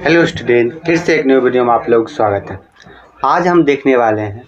Hello student, फिर से एक न्यू वीडियो में आप लोग स्वागत है। आज हम देखने वाले हैं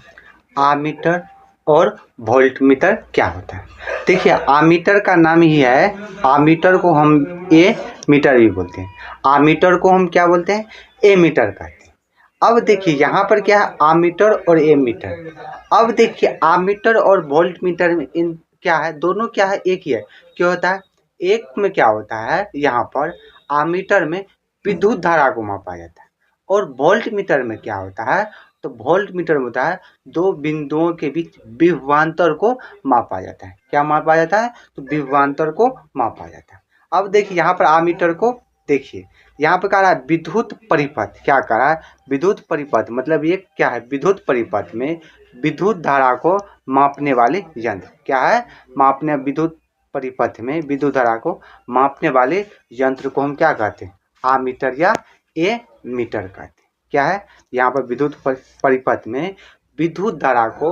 आमीटर और वोल्टमीटर क्या होता है। देखिए, आमीटर का नाम ही है, आमीटर को हम ए मीटर भी बोलते हैं, आमीटर को हम क्या बोलते हैं, ए मीटर कहते हैं। अब देखिए यहाँ पर क्या है, आमीटर और ए मीटर। अब देखिए आमीटर और वोल्टमीटर में इन क्या है, दोनों क्या है, एक ही है। क्या होता है, एक में क्या होता है, यहाँ पर आमीटर में विद्युत धारा को मापा जाता है और वोल्ट मीटर में क्या होता है, तो वोल्ट मीटर में होता है दो बिंदुओं के बीच विभवांतर को मापा जाता है। क्या मापा जाता है, तो विभवांतर को मापा जाता है। अब देखिए यहाँ पर आमीटर को देखिए, यहाँ पर कह रहा है विद्युत परिपथ। क्या कह रहा है, विद्युत परिपथ मतलब ये क्या है, विद्युत परिपथ में विद्युत धारा को मापने वाले यंत्र। क्या है, मापने विद्युत परिपथ में विद्युत धारा को मापने वाले यंत्र को हम क्या कहते हैं, आमीटर या ए मीटर कहते हैं। क्या है, यहाँ पर विद्युत परिपथ में विद्युत धारा को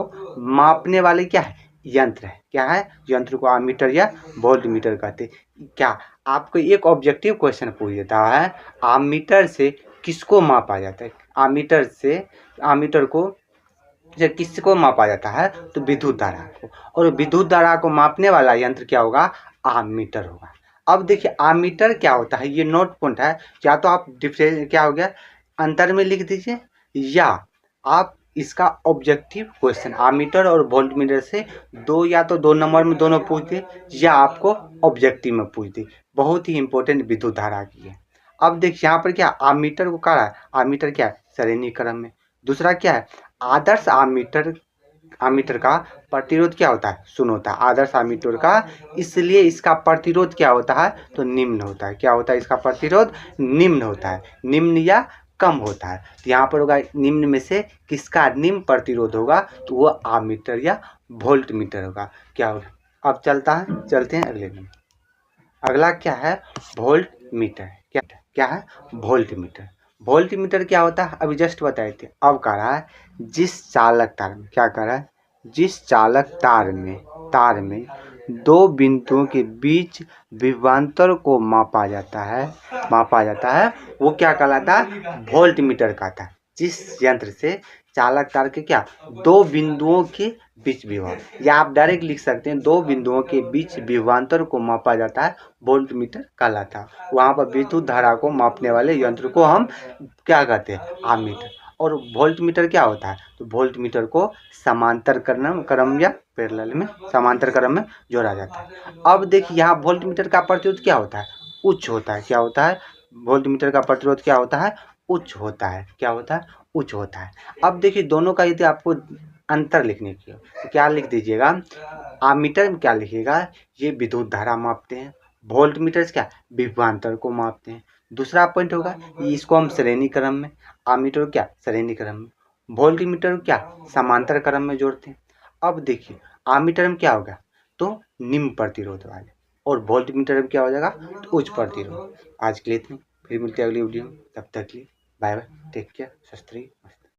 मापने वाले क्या है, यंत्र है। क्या है, यंत्र को आमीटर या वोल्ट मीटर कहते हैं। क्या आपको एक ऑब्जेक्टिव क्वेश्चन पूछ देता है, आमीटर से किसको मापा जाता है, आमीटर से आमीटर को जब किसको मापा जाता है, तो विद्युत धारा को, और विद्युत धारा को मापने वाला यंत्र क्या होगा, आमीटर होगा। अब देखिए आमीटर क्या होता है, ये नोट पॉइंट है। या तो आप डिफरेंस क्या हो गया, अंतर में लिख दीजिए, या आप इसका ऑब्जेक्टिव क्वेश्चन आमीटर और वोल्टमीटर से दो, या तो 2 नंबर में दोनों पूछ दे, या आपको ऑब्जेक्टिव में पूछ दे। बहुत ही इंपॉर्टेंट विद्युत धारा की है। अब देखिए यहाँ पर क्या, आमीटर को कह रहा है, आमीटर क्या है, श्रेणी क्रम में। दूसरा क्या है, आदर्श आमीटर, आमीटर का प्रतिरोध क्या होता है, शून्य होता है। आदर्श आमीटर का, इसलिए इसका प्रतिरोध क्या होता है, तो निम्न होता है। क्या होता है, इसका प्रतिरोध निम्न होता है, निम्न या कम होता है। तो यहाँ पर होगा निम्न में से किसका निम्न प्रतिरोध होगा, तो वो आमीटर या वोल्ट मीटर होगा। क्या होगा, अब चलते हैं अगले में। अगला क्या है, वोल्ट मीटर। क्या है, वोल्ट मीटर। वोल्ट मीटर क्या होता है, अभी जस्ट बताए थे। अब कह रहा है जिस चालक तार में, क्या कह रहा है, जिस चालक तार में दो बिंदुओं के बीच विभवांतर को मापा जाता है, वो क्या कहलाता है, वोल्ट मीटर कहता है। जिस यंत्र से चालक तार के क्या, दो बिंदुओं के बीच विभव, या आप डायरेक्ट लिख सकते हैं दो बिंदुओं के बीच विभवांतर को मापा जाता है, वोल्ट मीटर कहलाता है। वहाँ पर विद्युत धारा को मापने वाले यंत्र को हम क्या कहते हैं, आमीटर। और वोल्ट मीटर क्या होता है, तो वोल्ट मीटर को समांतर क्रम या पैरेलल में, समांतर क्रम में जोड़ा जाता है। अब देखिए यहाँ वोल्ट मीटर का प्रतिरोध क्या होता है, उच्च होता है। क्या होता है, वोल्ट मीटर का प्रतिरोध क्या होता है, उच्च होता है। क्या होता है, उच्च होता है। अब देखिए दोनों का यदि आपको अंतर लिखने की हो तो क्या लिख दीजिएगा, आमीटर में क्या लिखिएगा, ये विद्युत धारा मापते हैं, वोल्ट मीटर क्या, विभवांतर को मापते हैं। दूसरा पॉइंट होगा, इसको हम श्रेणी क्रम में, आमीटर क्या श्रेणी क्रम में, वोल्ट मीटर क्या समांतर क्रम में जोड़ते हैं। अब देखिए आमीटर में क्या होगा, तो निम्न प्रतिरोध वाले, और वोल्ट मीटर में क्या हो जाएगा, तो उच्च प्रतिरोध। आज के लिए इतना, फिर मिलते हैं अगली वीडियो में। तब तक के लिए बाय बाय, टेक केयर, सत श्री अकाल।